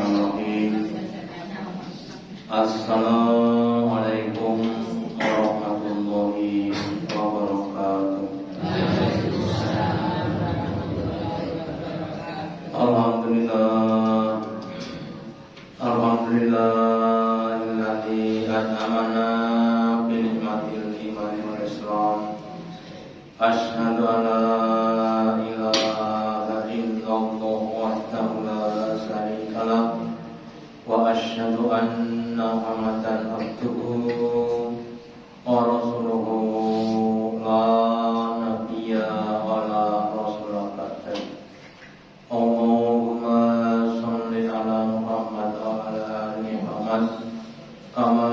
Bismillahirrahmanirrahim. Assalamualaikum warahmatullahi wabarakatuh. Alhamdulillah, alhamdulillahilladzi an'amana bi ni'matil imani wal islam. Asyhadu an la ilaha illallah wahdahu la syarika lah wa asyhadu anna Muhammadan abduhu wa rasuluhu la nabiyya wa la rasula ba'dahu. Allahumma sholli ala Muhammad wa ala ali Muhammad kama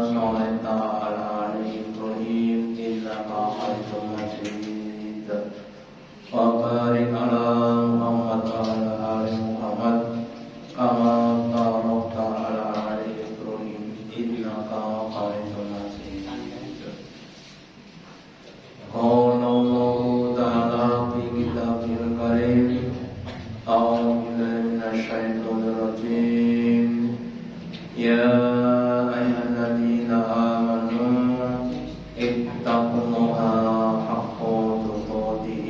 shallaita ala ali Ibrahim innaka Hamidum Majid. Wa barik ala Muhammad wa ala ali Muhammad kama barakta ala ali Ibrahim innaka Hamidum Majid. Qala Allahu ta'ala fi kitabil karim. أعوذ بالله من الشيطان الرجيم. يا أيها الذين آمنوا اتقوا الله حق تقاته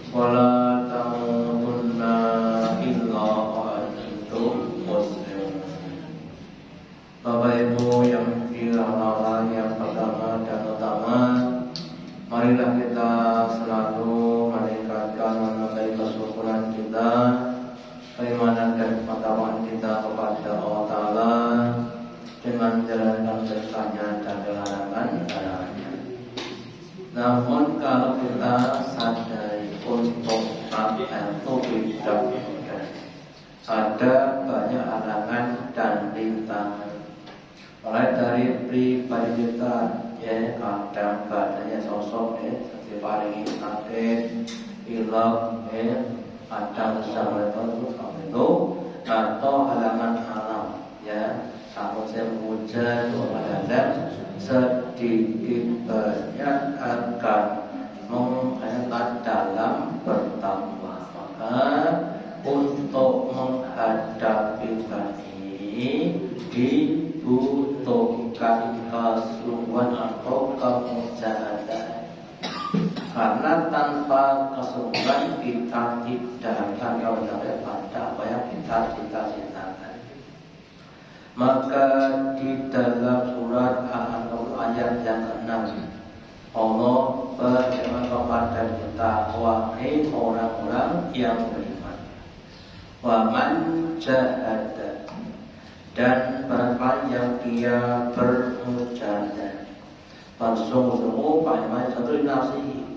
ولا تموتن إلا وأنتم مسلمون. Bapak Ibu yang dirahmati yang pertama dan utama, marilah kita selalu meningkatkan mengenai kesyukuran kita, keimanan dan pengetahuan kita kepada Allah Ta'ala dengan menjalankan perintahnya dan larangan-larangannya. Namun kalau kita sadari untuk atau tidak, ada banyak halangan dan rintangan. Mulai dari pribadi kita, ya kadang badannya sosok seperti paling sakit, hilaf, kadang sama itu atau halangan alam, ya sampai hujan kadang sedikit banyak akan mengangkat dalam bertakwa. Maka untuk menghadapi ini dibutuhkan kesungguhan atau kemujahadah. Karena tanpa kesungguhan kita tidak akan sampai pada apa yang kita cita-citakan. Maka di dalam surat Al-An'am ayat yang ke-6, Allah berfirman kepada kita, wahai orang-orang yang beriman, wa man jahada, dan barang yang dia bermujahadah, bersungguh-sungguh pada satu nafsi,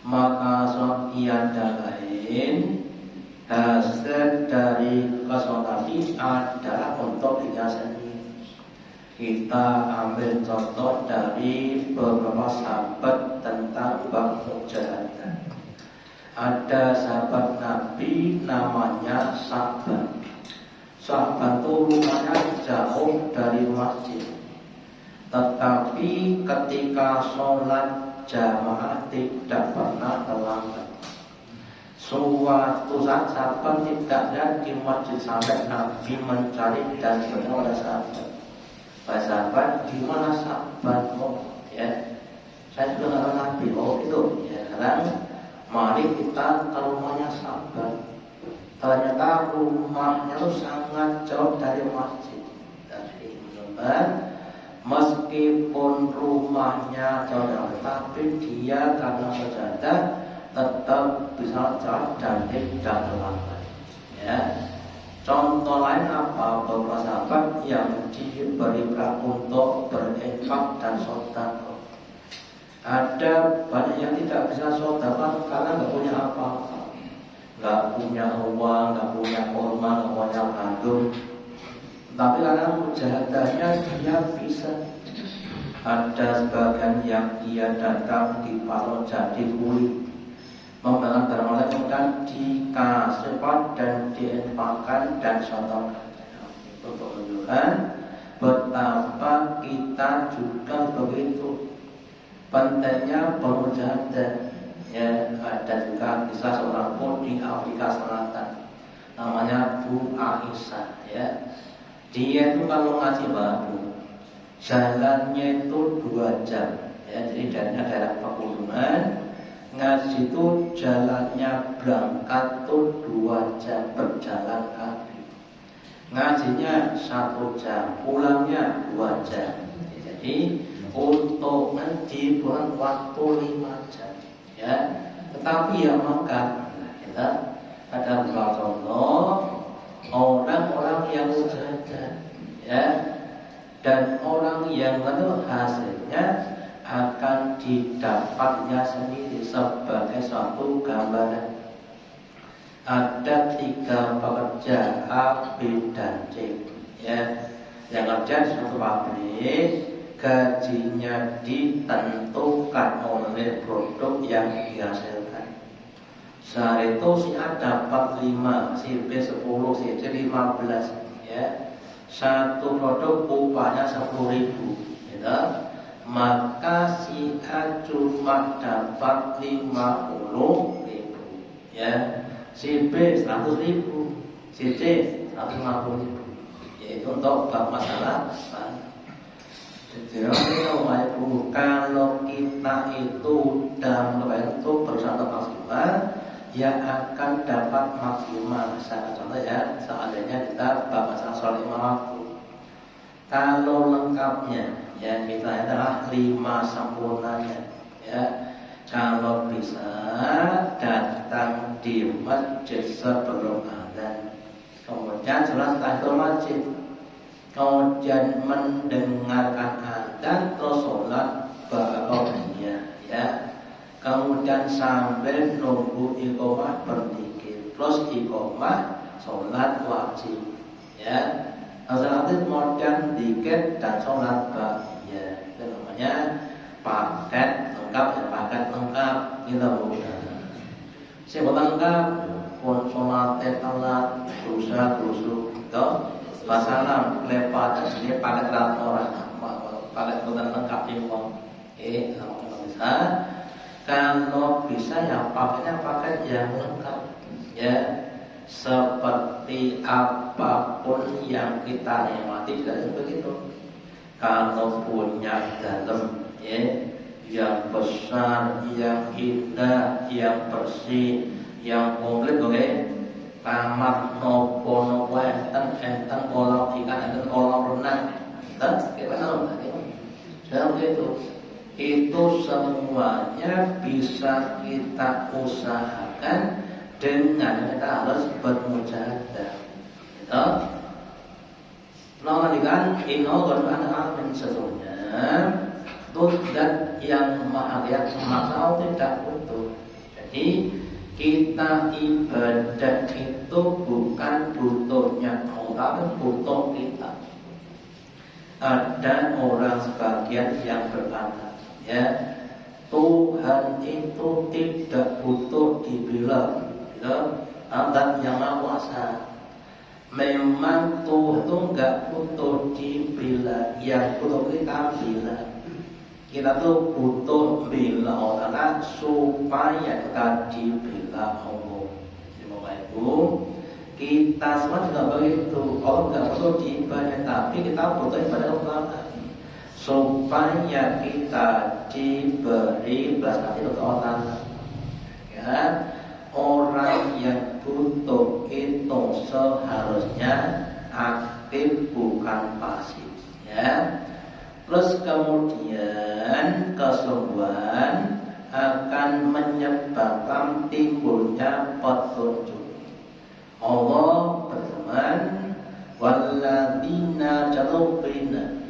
maka tiada lain hasil dari kesuatu tadi adalah untuk dirinya sendiri. Kita ambil contoh dari beberapa sahabat tentang bab mujahadah. Ada sahabat Nabi namanya Sa'ban. Sa'ban itu rumahnya jauh dari masjid, tetapi ketika sholat jamaah tidak pernah terlambat. Suatu saat sahabat tidak lihat di masjid sampai Nabi mencari dan bertanya oleh sahabat, "Wahai sahabat, di mana sahabat?" "Oh, ya, saya sudah nggak Nabi." "Oh, itu ya, sekarang mari kita ke rumahnya sahabat." Ternyata rumahnya itu sangat jauh dari masjid. Dari meskipun rumahnya jauh, tapi dia karena mujahadah tetap bisa jalan dan tidak terlambat. Ya. Contoh lain apa? Beberapa sahabat yang diberi berkah untuk berinfak dan sedekah. Ada banyak yang tidak bisa sedekah karena nggak punya apa-apa, nggak punya uang, nggak punya kurma, nggak punya gandum. Tapi karena mujahadahnya dia bisa. Ada sebagian yang dia datang di Palo jadi kuli, membangun barang kemudian dikasih dan diinfakkan dan sedekah. Untuk menunjukkan betapa kita juga begitu pentingnya bermujahadah. Ya, ada juga kisah seorang pun di Afrika Selatan. namanya Bu Aisyah ya. Dia itu kalau ngaji baru jalannya itu 2 jam ya. Jadi dari daerah Pegunungan ngaji itu jalannya berangkat tuh 2 jam berjalan kaki. Ngajinya 1 jam, pulangnya 2 jam. Jadi untuk ngaji bukan waktu 5 jam ya. Tetapi ya maka kita ada beberapa contoh orang-orang yang mujahadah ya, dan orang yang menurut hasilnya akan didapatnya sendiri sebagai suatu gambaran. Ada 3 pekerja A, B, dan C ya, yang kerja di suatu pabrik, gajinya ditentukan oleh produk yang dihasilkan. Sehari itu si A dapat 5, si B 10, si C 15 ya. Satu produk upahnya 10.000 gitu. Maka si A cuma dapat 50.000 ya. Si B 100.000, si C 150.000. Yaitu untuk bab masalah. Jadi kalau kita itu dalam kebaikan itu berusaha maksimal, ya akan dapat maksimal. Contoh ya, seandainya kita bab masalah soal 5 waktu. Kalau lengkapnya, ya kita adalah 5 sempurnanya. Ya, kalau bisa datang di masjid sebelum adzan, kemudian sholat tahiyatul masjid, kemudian mendengarkan adzan terus sholat ba'diyah ya. Kemudian sambil nunggu iqamah berzikir, terus iqamah sholat wajib ya. Sholat itu kemudian zikir dan sholat ba'diyah. Itu namanya paket lengkap ya, paket lengkap gitu. Sebab lengkap pun sholat telat, dosa gitu. Masalah lepas ini paket orang, paket bukan lengkap imam. Kalau bisa. Kalau bisa ya pakainya paket yang lengkap ya, seperti apapun yang kita nikmati juga begitu. Kalau punya dalam ya, yang besar, yang indah, yang bersih, yang komplit boleh. Kamar nopo enten kolam ikan, enten kolam renang, gimana dalam itu semuanya bisa kita usahakan dengan kita harus bermujahadah. Gitu. Mengatakan inna Qur'an amin sesungguhnya zat yang maha lihat maka tidak butuh. Jadi kita ibadah itu bukan butuhnya Allah, tapi butuh kita. Ada orang sebagian yang berkata, ya Tuhan itu tidak butuh dibilang, gitu. Allah yang maha kuasa. Memang Tuhan itu nggak butuh dibilang, yang butuh kita bilang. Kita tuh butuh bila orang supaya kita dibela Allah. Jadi Bapak Ibu, kita semua juga begitu. Allah nggak butuh diibadah, tapi kita butuh ibadah Allah supaya kita diberi belas kasih oleh Allah. Ya, orang yang butuh itu seharusnya aktif bukan pasif. Ya. Plus kemudian kesungguhan akan menyebabkan timbulnya petunjuk. Allah berfirman, "Walladzina jalubina",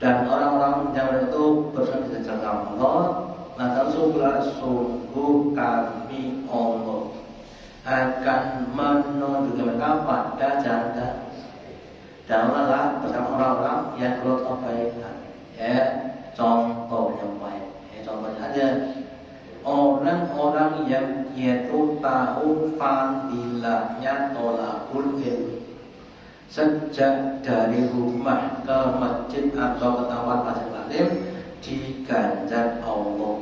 dan orang-orang yang itu bersama di jalan Allah, maka sungguh kami Allah akan menunjukkan mereka pada jalan. Dan Allah bersama orang-orang yang berbuat kebaikan. Ya, contoh yang baik. Contohnya ada orang-orang yang yaitu tahu fadilahnya tolakul ilmi. Sejak dari rumah ke masjid atau ke tempat masjid alim diganjar Allah.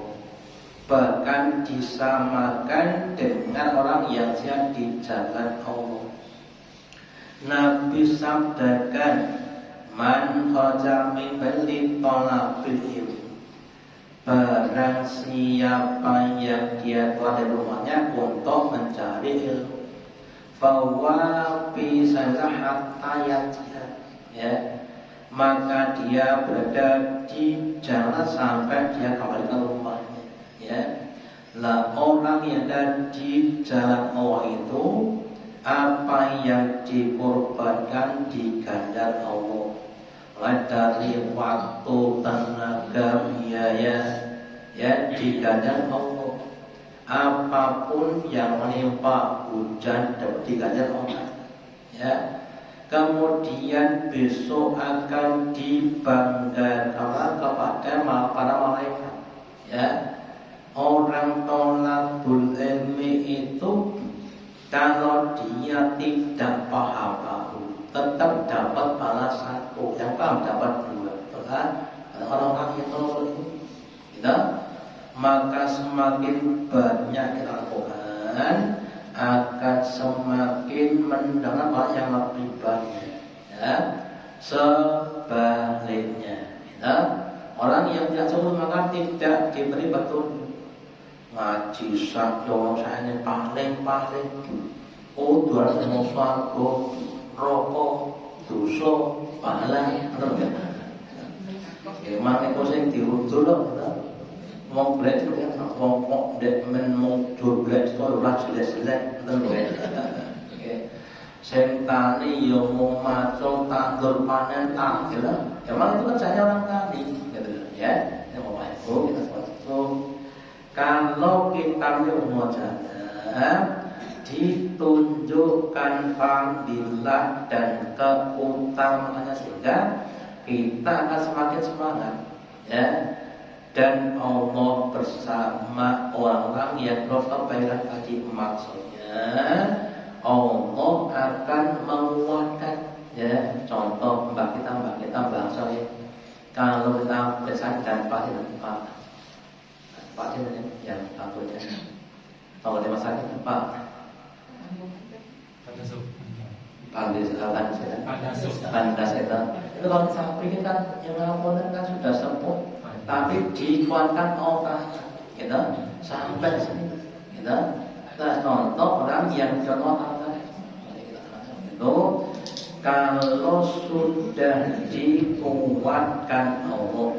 bahkan disamakan dengan orang yang jihad di jalan Allah. Nabi sabdakan, man kharaja min baiti talabil ilmi, barang siapa yang dia keluar dari rumahnya untuk mencari ilmu, bahwa bisa hatta yajid, ya, maka dia berada di jalan sampai dia kembali ke rumahnya, ya. Lah orang yang ada di jalan Allah itu, apa yang dikorbankan diganjar Allah, mulai dari waktu, tenaga, biaya, ya, diganjar Allah. Apapun yang menimpa, hujan dapat diganjar Allah, ya. Kemudian besok akan dibanggakan kepada para malaikat, ya. Orang tolabul ilmi itu kalau dia tidak paham tetap dapat balas satu, yang paham dapat dua. Betul? Ada orang-orang yang tolabul ilmi, gitu. Maka semakin banyak kita lakukan, akan semakin mendengar hal yang lebih banyak, ya. Sebaliknya, ya, orang yang tidak sungguh maka tidak diberi petunjuk. Ngaji sak yo saya ini paling udah mau swarga, rokok, dosa, pahala, emang itu sing diutul lho. Wong blek itu kan wong dek men muncul blek kok ora jelas-jelas ngoten lho. Oke. Sing tani yo mau maco tandur panen tak gitu. Emang itu kerjanya orang tani gitu ya. Yang mau itu kita sebut. Kalau kita mujahadah ditunjukkan fadilah dan keutamaannya sehingga kita akan semakin semangat, ya. Dan Allah bersama orang-orang yang berkebaikan tadi, maksudnya Allah akan menguatkan, ya. Contoh mbak kita bangsa ya, kalau kita bersama dan Pak ini yang takutnya kalau di masa itu Pak Pandas itu kalau saya pikir kan yang melakukan kan sudah sepuh, tapi dikuatkan Allah, gitu, sampai sini, gitu. Terus contoh orang yang contoh Allah itu kalau sudah dikuatkan Allah,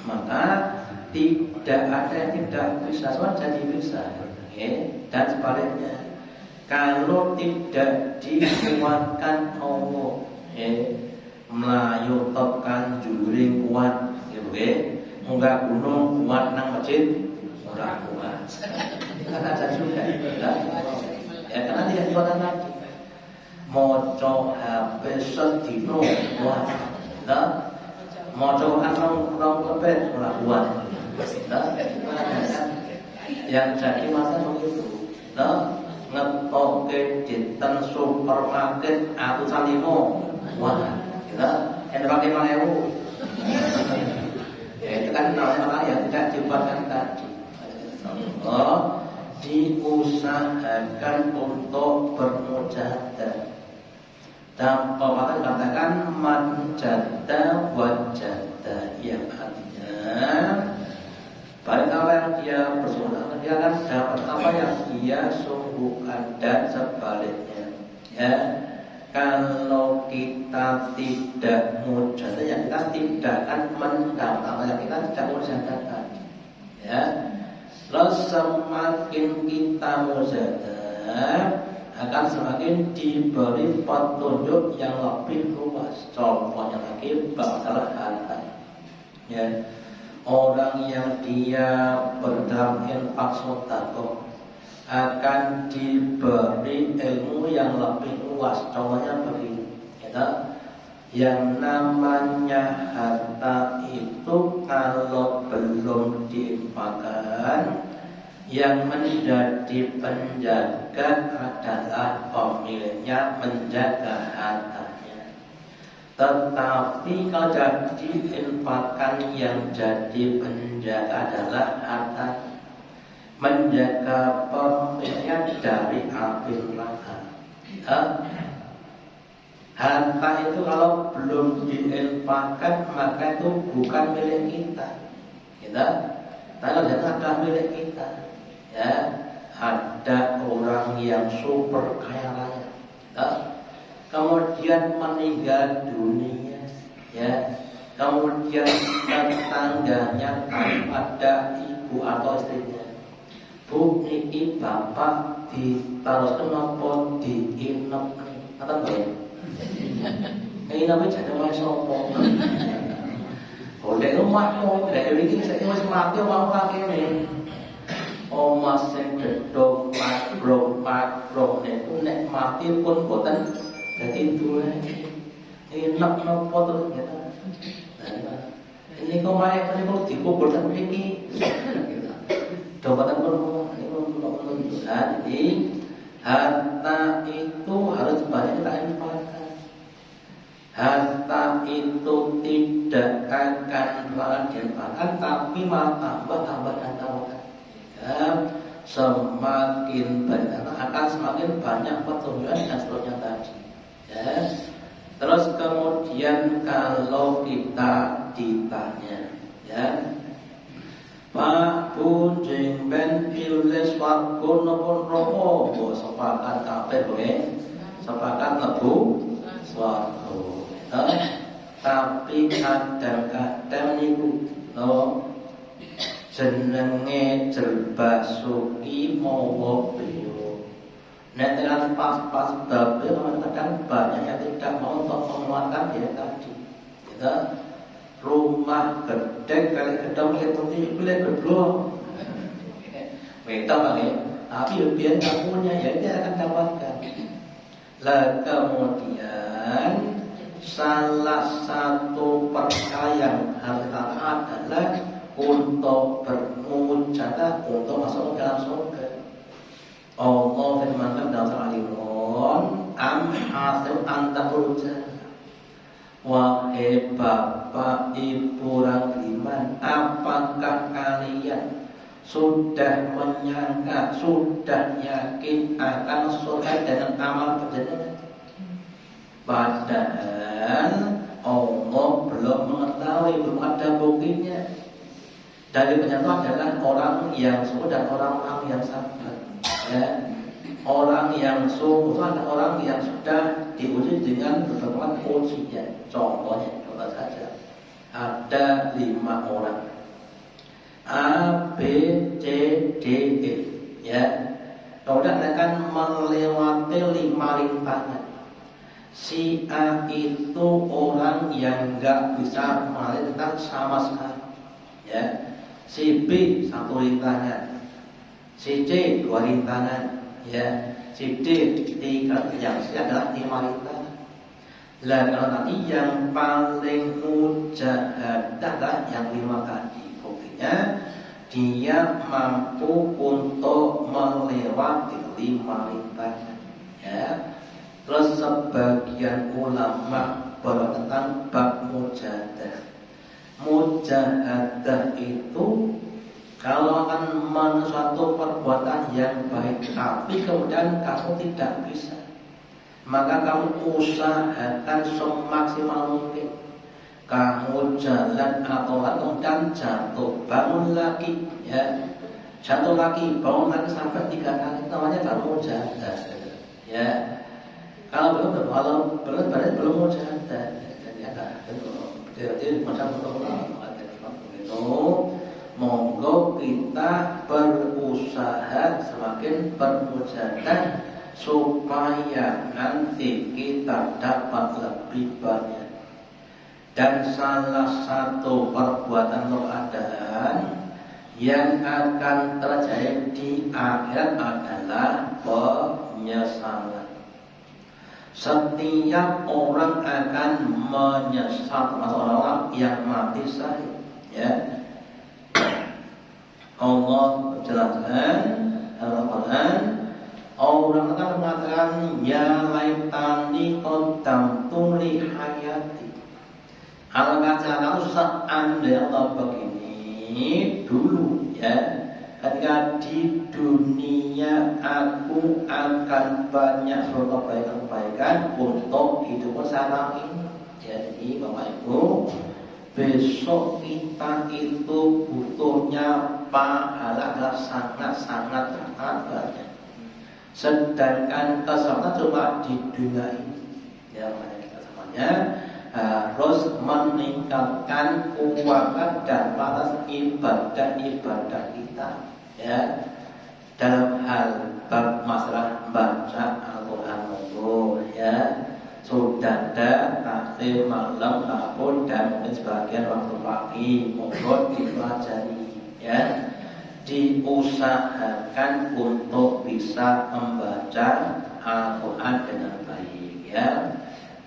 maka tidak ada yang tidak bisa, semua jadi bisa, okay? Dan sebaliknya, kalau tidak dikuatkan Allah, Melayu tekan juring kuat, gitu, munggah gunung kuat nang masjid ora kuat, kan ada juga, ya karena tidak dikuatkan lagi. Moco HP sedino kuat, moco orang kebet ora kuat. Yang jadi masalah begitu, ngetoke dinten supermarket aku salimo, wah, kita yang pakai 5.000, ya itu kan orang yang tidak dibuatkan tadi. Diusahakan untuk bermujahadah. Dan pepatah katakan manjada wajada, yang artinya baik apa yang dia bersungguh, dia akan dapat apa yang dia sungguhkan, dan sebaliknya, ya. Kalau kita tidak mujahadah, ya kita tidak akan mendapat apa yang kita tidak mujahadah, ya. Lalu semakin kita mujahadah, akan semakin diberi petunjuk yang lebih luas. Contohnya lagi masalah harta, ya. Orang yang dia berdalam infak sedekah akan diberi ilmu yang lebih luas. Contohnya begini, ya. Yang namanya harta itu kalau belum diinfakkan, yang menjadi penjaga adalah pemiliknya, menjaga hartanya. Tetapi kalau jadi infakkan, yang jadi penjaga adalah harta, menjaga pemiliknya dari api neraka. Harta itu kalau belum diinfakkan maka itu bukan milik kita. Kalau harta adalah milik kita. Ya, ada orang yang super kaya raya, kemudian meninggal dunia, ya, kemudian tetangganya ada ibu atau istrinya. Bu, niki bapak ditaruhkan apa diinep nih? Kata boleh. Ini namanya jadi orang sopo. Boleh rumah mau dari ini saya masih mati mau pakai ini. Omah sing gedhong pakrong itu nek mati pun boten dadi duwe. Enak napa terus gitu. Ini kok mae kok dikubur ten mriki. Dobatan pun jadi harta itu harus banyak kita infakkan. Harta itu tidak akan pernah diinfakkan, tapi malah tambah dan tambah. Semakin banyak akan semakin banyak pertumbuhan dan seterusnya tadi. Ya. Terus kemudian kalau kita ditanya, ya, Pak Bunjing ben pilih swarga napa neraka? Sepakat kabeh kowe. Sepakat lebu swarga. Tapi kadang-kadang niku jenenge Jerbasuki mawa beliau. Nek dengan pas-pas babe kadang banyak yang tidak mau untuk mengeluarkan dia tadi. Kita rumah gede kali gedung putih boleh gedung. Kita pakai, tapi biar kamunya ya dia akan dapatkan. Lah kemudian salah satu perkara yang harus kita adalah untuk bermujadah untuk masuk ke dalam surga. Allah firmankan dalam surah Al-Imran, am hasib antakul jannah. Wahai bapak ibu orang beriman, apakah kalian sudah menyangka, sudah yakin akan surga dengan amal perjalanan? Padahal Allah belum mengetahui, belum ada buktinya. Dari penyatu adalah orang yang sungguh dan orang-orang yang sabar. Ya. Orang yang sungguh adalah orang yang sudah diuji dengan berbagai ujian. Contohnya, contoh saja, ada 5 orang, A, B, C, D, E. Ya, kemudian akan melewati 5 rintangan. Si A itu orang yang nggak bisa melintang sama sekali. Ya. Si B 1 rintangan, si C 2 rintangan, ya, si D 3, yang C adalah 5 rintangan. Lah kalau tadi yang paling mujahadah adalah yang 5 tadi, buktinya dia mampu untuk melewati 5 rintangan. Ya. Terus sebagian ulama berkata tentang bab mujahadah. Mujahadah itu kalau akan suatu perbuatan yang baik, tapi kemudian kamu tidak bisa, maka kamu usahakan semaksimal mungkin. Kamu jalan atau kemudian jatuh, bangun lagi, ya, jatuh lagi, bangun lagi sampai 3 kali, namanya baru mujahadah. Ya, kalau belum berarti belum mujahadah. Jadi ada jadi macam itu, monggo kita berusaha semakin bermujahadah supaya nanti kita dapat lebih banyak. Dan salah satu perbuatan keadaan yang akan terjadi di akhirat adalah penyesalan. Setiap orang akan menyesal, termasuk orang yang mati syahid. Ya, Allah menjelaskan dalam Al-Quran, orang akan mengatakan, ya laitani qaddamtu li hayati. Alangkah kalau seandainya Allah begini dulu, ya, ketika di dunia aku akan banyak kebaikan-kebaikan untuk hidup sekarang ini. Jadi Bapak Ibu, besok kita itu butuhnya pahala sangat banyak. Sedangkan keselamatan cuma di dunia ini. Ya, makanya kita semuanya harus meningkatkan kekuatan dan batas ibadah kita. Ya, dalam hal masalah baca Al-Quran itu, ya, sudah ada taklim malam maupun dan mungkin sebagian waktu pagi mohon dipelajari, ya, diusahakan untuk bisa membaca Al-Quran dengan baik, ya.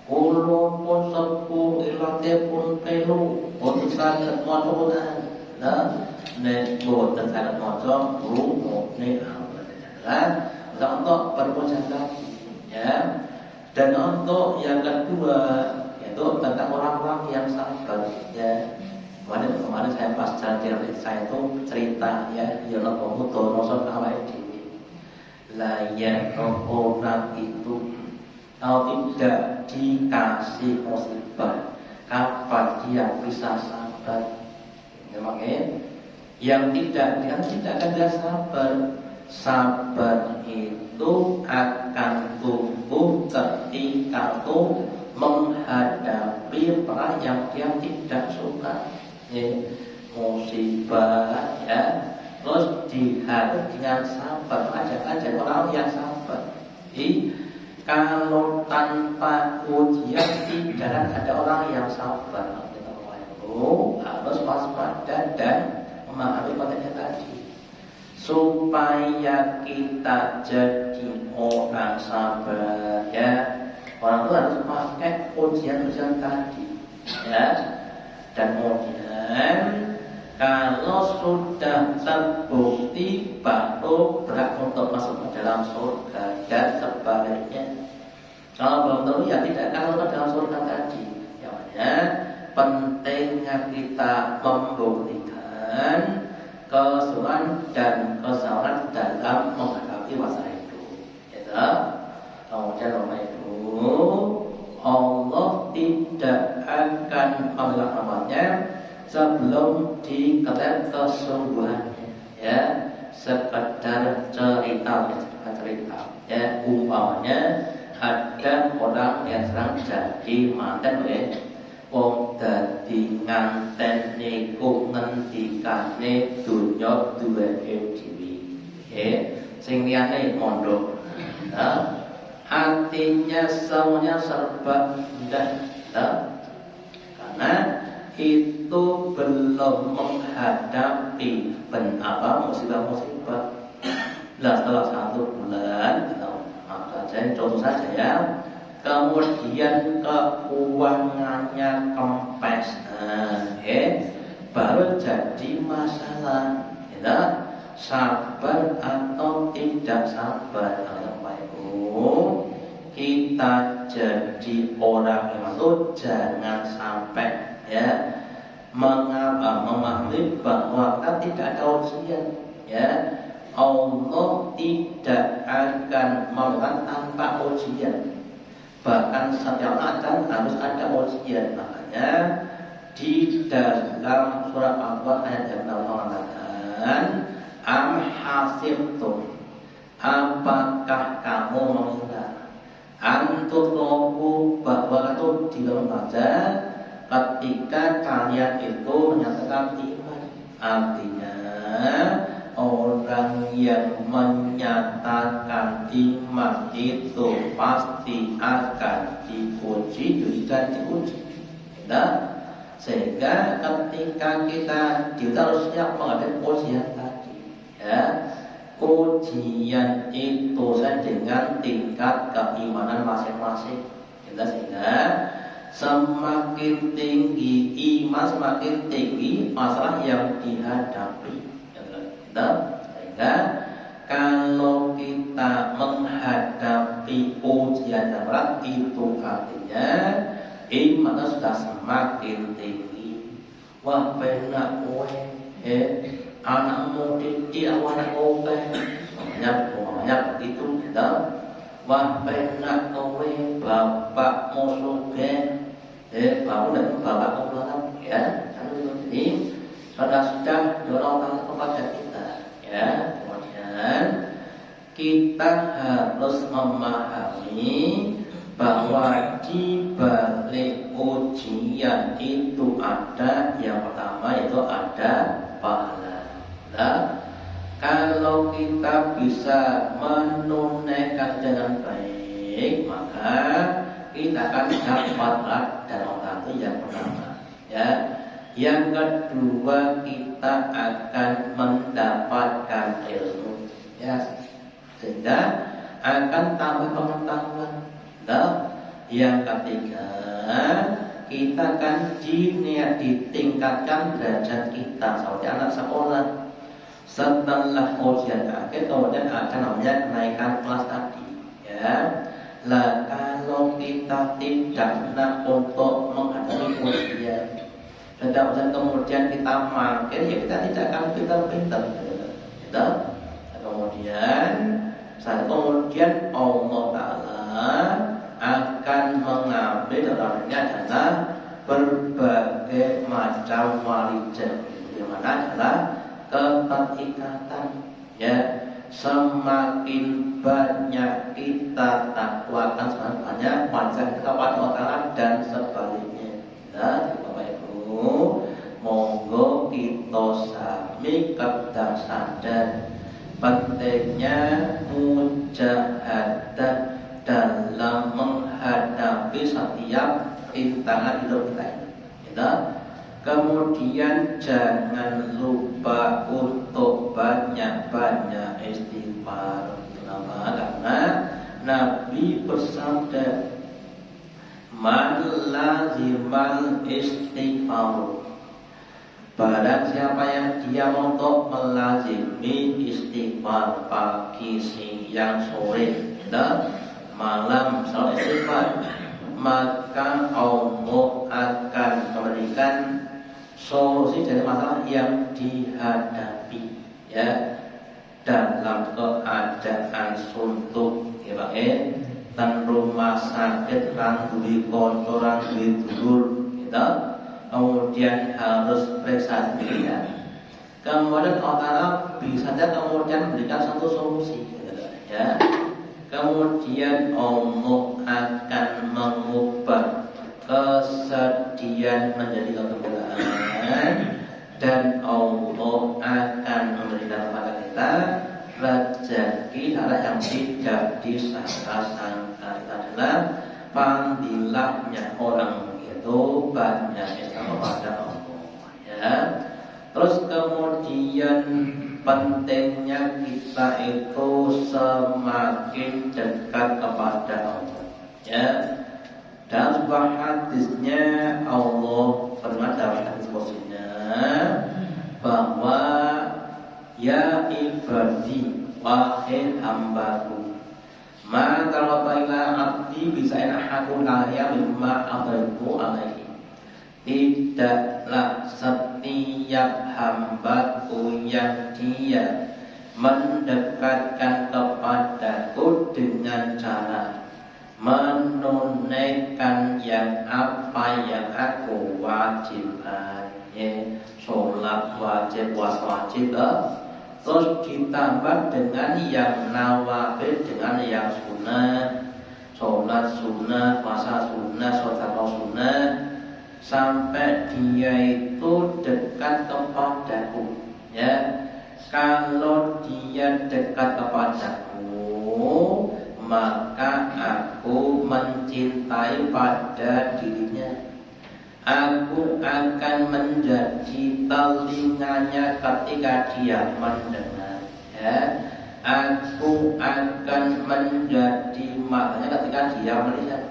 Kulo pun sepuh ilate pun telu pun saged maca Quran. Nah, nek boten saged maca rumune Allah. Untuk berpuasa lagi, ya. Dan untuk yang kedua yaitu tentang orang-orang yang sabar, ya. Kemarin saya pas jalan saya itu cerita, ya, ya Allah mutu nosot awake dhewe. Lah ya orang itu kalau tidak dikasih musibah, kapan dia bisa sabar? Memangnya yang tidak akan dia sabar. Sabar itu akan tumbuh ketika itu menghadapi perang yang dia tidak suka, ya, musibah, ya. Terus dihadapi dengan sabar, ajak orang yang sabar. Kalau tanpa ujian tidak ada orang yang sabar. Harus waspada dan memahami kontennya tadi, supaya kita jadi orang sabar, ya. Orang itu harus pakai ujian tadi, ya. Dan kemudian kalau sudah terbukti baru berhak untuk masuk ke dalam surga, dan sebaliknya. Kalau belum tentu ya tidak akan masuk ke dalam surga tadi. Makanya pentingnya kita membuktikan kesulitan dan kesalahan dalam menghadapi masa itu. Ya, kemudian Bapak Ibu, Allah tidak akan membela umatnya sebelum diketahui kesungguhannya, ya. Sekedar cerita, ya. Umpamanya ada orang yang sedang jadi manten, ya. Wong dadi nganten niku ngendikane dunya duweke dhewe, ya. Sing liyane mondok. Nah, artinya semuanya serba indah, karena itu belum menghadapi musibah-musibah. Nah, setelah 1 bulan, contoh saja, ya, kemudian keuangannya kempes, baru jadi masalah, ya. Sabar atau tidak sabar, Bapak Ibu, kita jadi orang yang itu jangan sampai, ya, memahami bahwa kita tidak ada ujian, ya. Allah tidak akan memberikan tanpa ujian. Bahkan setiap akan harus ada ujian. Makanya di dalam surah Al-Baqarah ayat yang mengatakan, am hasibtum, apakah kamu mengira, antutrobu, bahwa itu di dalam baca ketika kalian itu menyatakan iman. Artinya orang yang menyatakan iman itu pasti akan diuji, nah, sehingga ketika kita harus siap menghadapi ujian tadi, ya. Ujian itu dengan tingkat keimanan masing-masing, ya. Sehingga semakin tinggi iman, semakin tinggi masalah yang dihadapi, ya. Sehingga kalau kita menghadapi ujian yang berat, itu artinya iman sudah semakin tinggi. Wah, benak anakmu didik anak kowe, banyak begitu kita. Wah penak kowe bapakmu sugih, bapakmu belakang ya. Jadi sudah dorong kepada kita ya. Kemudian kita harus memahami bahwa di balik ujian itu ada yang pertama itu ada pahala. Nah, kalau kita bisa menunaikan dengan baik, maka kita akan dapatlah dan orang itu yang pertama. Ya, yang kedua kita akan mendapatkan ilmu. Ya, sehingga akan tambah pengetahuan. Nah, yang ketiga kita akan ditingkatkan derajat kita seperti anak sekolah. Setelah ujian akhir kemudian ada namanya kenaikan kelas tadi ya. Lah kalau kita tidak nak untuk menghadapi ujian dan kemudian kita makin ya kita tidak akan pintar-pintar gitu. Kemudian Allah Ta'ala akan mengambil dalamnya adalah berbagai macam walijah, di mana adalah keterikatan ya. Semakin banyak kita takwakan semakin banyak walijah kepada Allah Ta'ala dan sebaliknya. Nah, Bapak Ibu, monggo kita sami kedah sadar pentingnya mujahadah dalam menghadapi setiap rintangan hidup kita ini. Kemudian jangan lupa untuk banyak-banyak istighfar. Kenapa? Karena Nabi bersabda, "Man lazimal istighfar." Barang siapa yang dia untuk melazimi istighfar pagi, siang, sore, dan malam selalu istighfar, maka Allah akan memberikan solusi dari masalah yang dihadapi ya. Dalam keadaan suntuk ya Pak dan rumah sakit kan duwe kanca lan duwe dulur gitu. Kemudian harus periksa diri. Kemudian Allah bisa saja kemudian memberikan satu solusi gitu, ya. Kemudian Allah akan mengubah kesedihan menjadi kegembiraan dan Allah akan memberikan kepada kita rezeki hal yang tidak disangka-sangka. Itu adalah pandilahnya orang itu banyak kepada Allah ya. Terus kemudian pentingnya kita itu semakin dekat kepada Allah ya. Dalam sebuah hadisnya Allah pernah dalam hadis qudsinya bahwa ya ibadi wahai hambaku, maka kalau ila abdi bisa enahaku laya mimma adaitu alaihi. Tidaklah setiap hambaku yang dia mendekatkan kepadaku dengan cara menunaikan yang apa yang aku wajibkan ya, sholat wajib, puasa wajib, terus ditambah dengan yang nawafil, dengan yang sunnah, sholat sunnah, puasa sunnah, sedekah sunnah, sampai dia itu dekat kepadaku ya. Kalau dia dekat kepadaku, maka aku mencintai pada dirinya. Aku akan menjadi telinganya ketika dia mendengar ya. Aku akan menjadi matanya ketika dia melihat.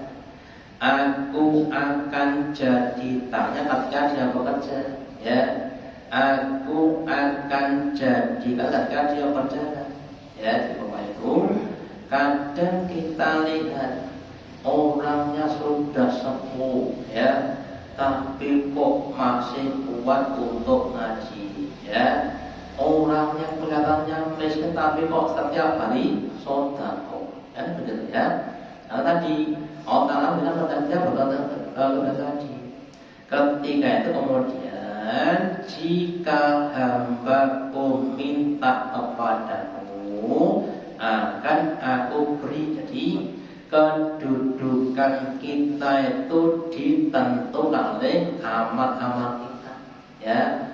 Aku akan jadi tangannya ketika dia bekerja ya. Aku akan jadi ketika dia berjalan ya. Di bawah itu kadang kita lihat orangnya sudah sepuh ya, tapi kok masih kuat untuk ngaji ya. orang yang kelihatannya miskin tapi kok setiap hari sedekah, kan begitu ya. Karena tadi Allah Ta'ala bilang kepada tadi, ketika itu kemudian jika hambaku minta kepadamu akan aku beri. Jadi kedudukan kita itu ditentukan oleh amal-amal kita ya.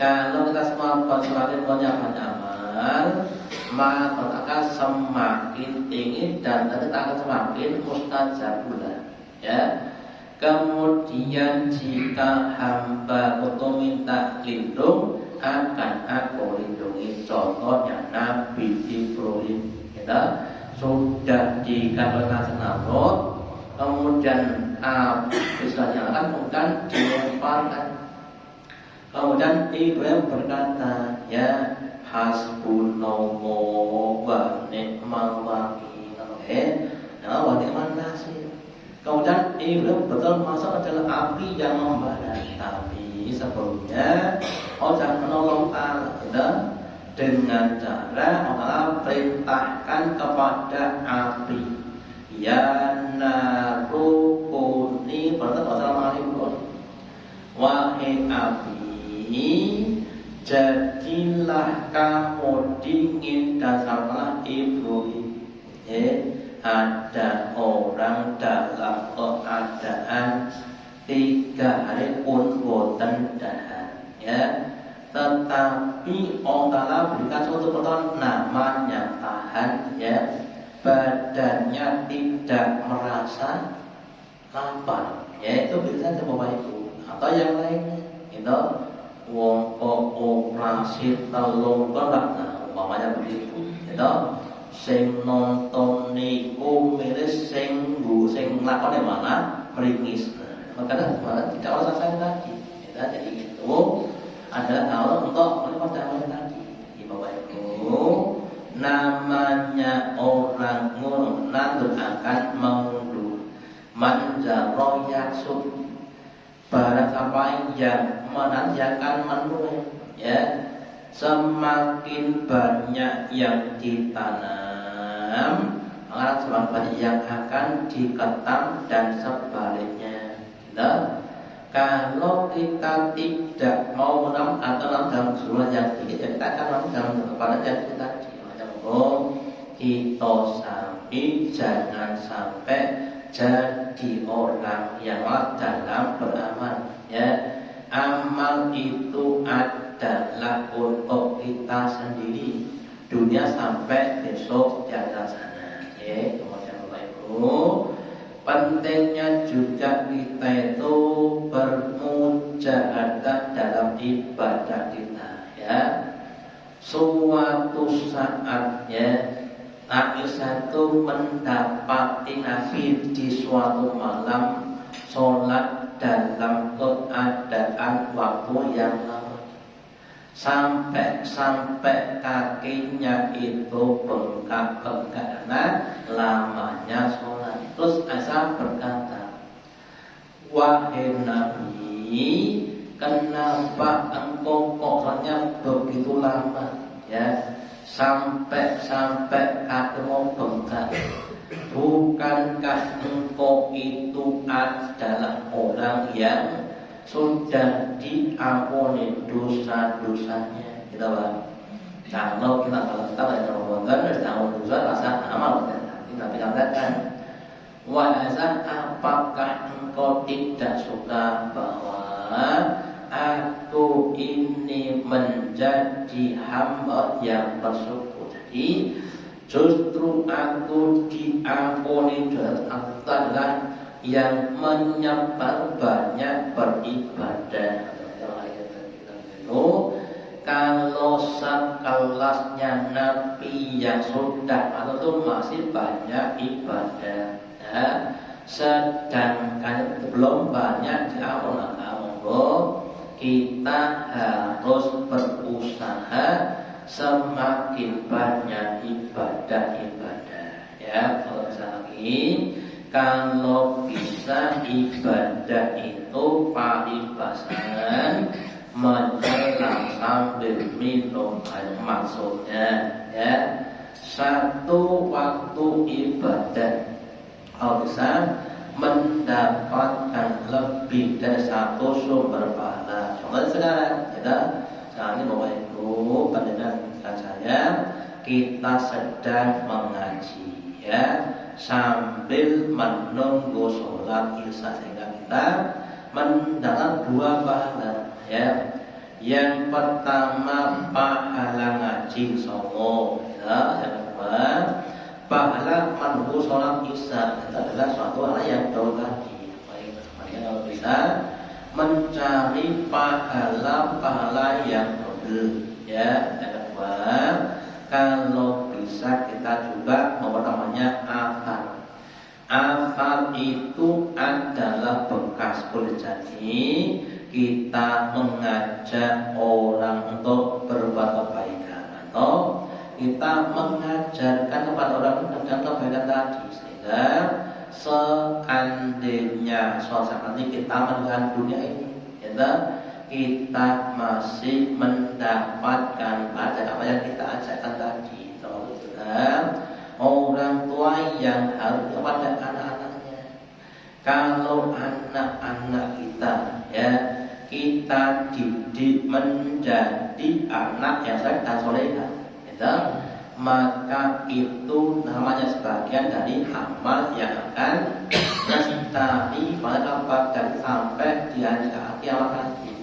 Kalau kita semakin banyak amal, maka akan semakin tinggi dan kita akan semakin mustajab pula ya. Kemudian jika hamba untuk minta lindung, akan aku lindungi. Contohnya Nabi Ibrahim kita sudah dikatakan Namrud, kemudian bisa nyalakan, kemudian dilemparkan. Kemudian Ibrahim berkata, ya hasbunallah wa ni'mal wakil, wa ni'man nasir. Kemudian Ibrahim betul masuk ke dalam api yang membara. Tapi sebelumnya Allah menolong Allah dengan cara Allah perintahkan kepada api, ya narukuni, wahai api, jadilah kamu dingin. Dasarlah Ibrahim ada orang dalam keadaan 3 hari pun boten dahan ya, tetapi Allah berikan suatu pertolongan namanya tahan ya, badannya tidak merasa lapar ya, itu bisa Bapak Ibu. Atau yang lainnya itu wong operasi telung kolak, nah umpamanya begitu itu sing nonton niku miris sing lakone mana meringis. Maka tidak usah saya lagi ya, jadi itu adalah awal untuk melihat tadi di Bapak Ibu. Namanya orang mundur akan mengundur, manjaro yaksud, barang apa yang menanyakan menuai ya. Semakin banyak yang ditanam, maka semakin banyak yang akan diketam dan sebaliknya. Gitu. Kalau kita tidak mau menanam atau dalam jumlah yang sedikit, kita akan menanam kepada yang kita tadi. Kita jangan sampai jadi orang yang dalam beramal ya. Amal itu adalah untuk kita sendiri, dunia sampai besok di atas sana ya. Kemudian Bapak Ibu, pentingnya juga kita itu bermujahadah dalam ibadah kita ya. Suatu saat ya, Aisyah itu mendapati Nabi di suatu malam sholat dalam keadaan waktu yang lama, sampai kakinya itu bengkak-bengkak karena lamanya sholat. Terus Aisyah berkata, wahai Nabi, kenapa engkau sholatnya begitu lama ya, sampai kakimu bengkak? Bukankah engkau itu adalah orang yang sudah diampuni dosa-dosanya? Gitu Pak. Kalau kita dari Ramadan dari tahun dosa rasa amal kita katakan, wahai apakah engkau tidak suka bahwa aku ini menjadi hamba yang bersyukur? Jadi justru aku diampuni dosa adalah yang menyebar banyak beribadah. Kalau sekelasnya Nabi yang sudah atau masih banyak ibadah ya, sedangkan belum banyak diampuni, kita harus berusaha semakin banyak ibadah ya. Kalau bisa lagi, kalau bisa ibadah itu paribasan menyelam sambil minum air, maksudnya ya satu waktu ibadah kalau bisa mendapatkan lebih dari satu sumber pahala. Contohnya sekarang kita saat ini Bapak Ibu pendengar saya, kita sedang mengaji ya sambil menunggu sholat isya, sehingga kita mendapat dua pahala ya. Yang pertama pahala ngaji songo ya, yang kedua pahala menunggu sholat isya. Itu adalah suatu hal yang jauh tadi. Baik, kalau bisa mencari pahala yang double ya. Yang kedua, kalau bisa kita juga namanya hafal. Hafal itu adalah bekas, boleh jadi kita mengajak orang untuk berbuat kebaikan atau kita mengajarkan kepada orang tentang kebaikan tadi, sehingga seandainya suatu saat nanti kita meninggalkan dunia ini, kita masih mendapatkan pada apa yang kita ajarkan tadi. Orang tua yang harus kepada anak-anaknya. Kalau anak-anak kita ya kita didik menjadi anak yang saleh dan soleha, maka itu namanya sebagian dari amal yang akan lestari pada sampai di hari kiamat nanti.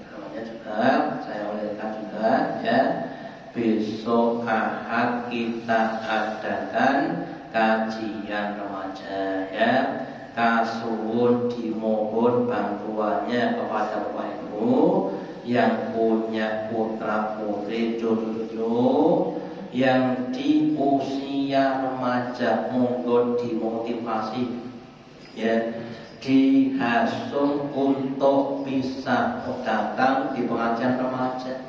Namanya juga saya olehkan juga ya, besok Ahad kita adakan kajian remaja ya. Kasuwun dimohon bantuannya kepada Bapak Ibu yang punya putra putri cucu-cucu yang di usia remaja, monggo dimotivasi ya, dihasung untuk bisa datang di pengajian remaja.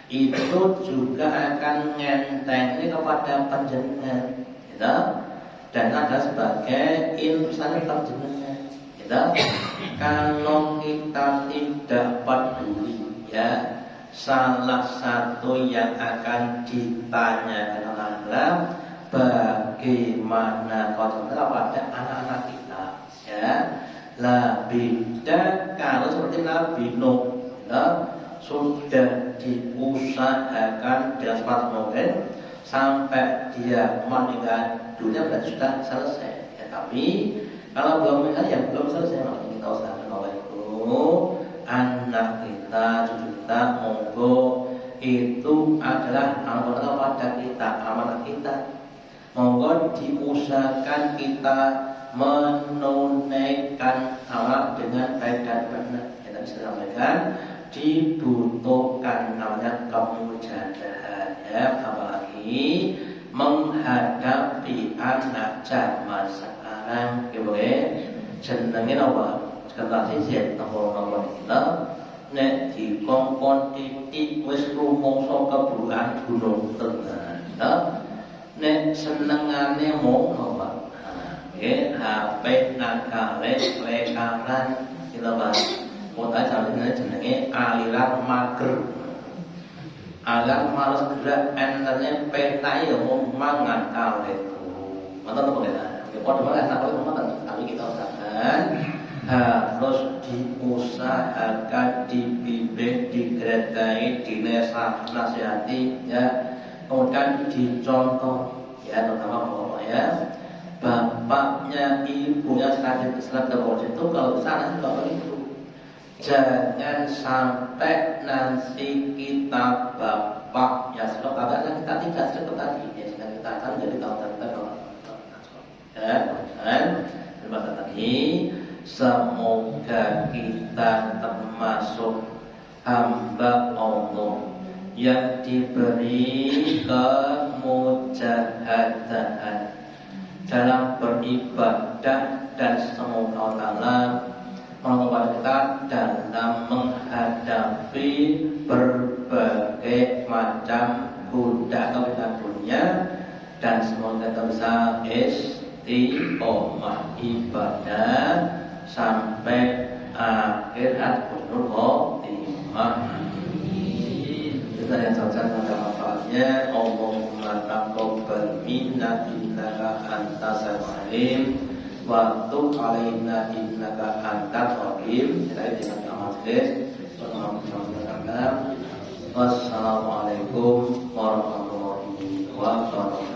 Itu juga akan ngentengin kepada panjenengan gitu. Dan ada sebagai insan panjenengan gitu. Kalau kita tidak peduli ya, salah satu yang akan ditanyakan adalah bagaimana konsentrasi pada anak-anak kita ya. Lah beda kalau seperti Nabi Nuh ya, sudah diusahakan dengan semata mungkin sampai dia meninggal dunia berarti sudah selesai ya. Tapi kalau belum meninggal ya belum selesai, makanya kita usahakan Bapak Ibu, anak kita, cucu kita, monggo itu adalah amanah pada kita, amanah kita. Monggo diusahakan kita menunaikan amal dengan baik dan benar. Kita bisa sampaikan dibutuhkan namanya kemujahadan ya, apalagi menghadapi anak zaman sekarang ya boleh jenenge apa sekarang sih nomor kita nek dikongkon titik wis rumangsa keburukan gunung tengah ya, nek senengane mau apa HP nakale lekaran kita bahas kota jalannya jenenge aliran mager. Aliran males gerak enternya petai ya mau mangan kaleku. Mantap apa kita? Ya pada malah tak boleh makan, tapi kita usahakan harus diusahakan, dibimbing, digeratai, dinasihati ya. Kemudian dicontoh ya, terutama bapak ya. Bapaknya, ibunya sekalian Islam itu kalau kesana bapak itu jangan sampai nanti kita bapak ya sebab karena kita tidak seperti tadi ya, sudah kita akan jadi tahu ya. Dan terima kasih tadi, semoga kita termasuk hamba Allah yang diberi kemujahadan dalam beribadah, dan semoga Allah menolong kita dalam menghadapi berbagai macam godaan dunia, dan semoga kita bisa istiqomah ibadah sampai akhir hayat. khotimah. Kita yang cocok pada lafaznya Allahumma taqabbal minna innaka antas samiul wa tub alaina innaka antat rahim. Kita dengan majelis. Wassalamualaikum warahmatullahi wabarakatuh.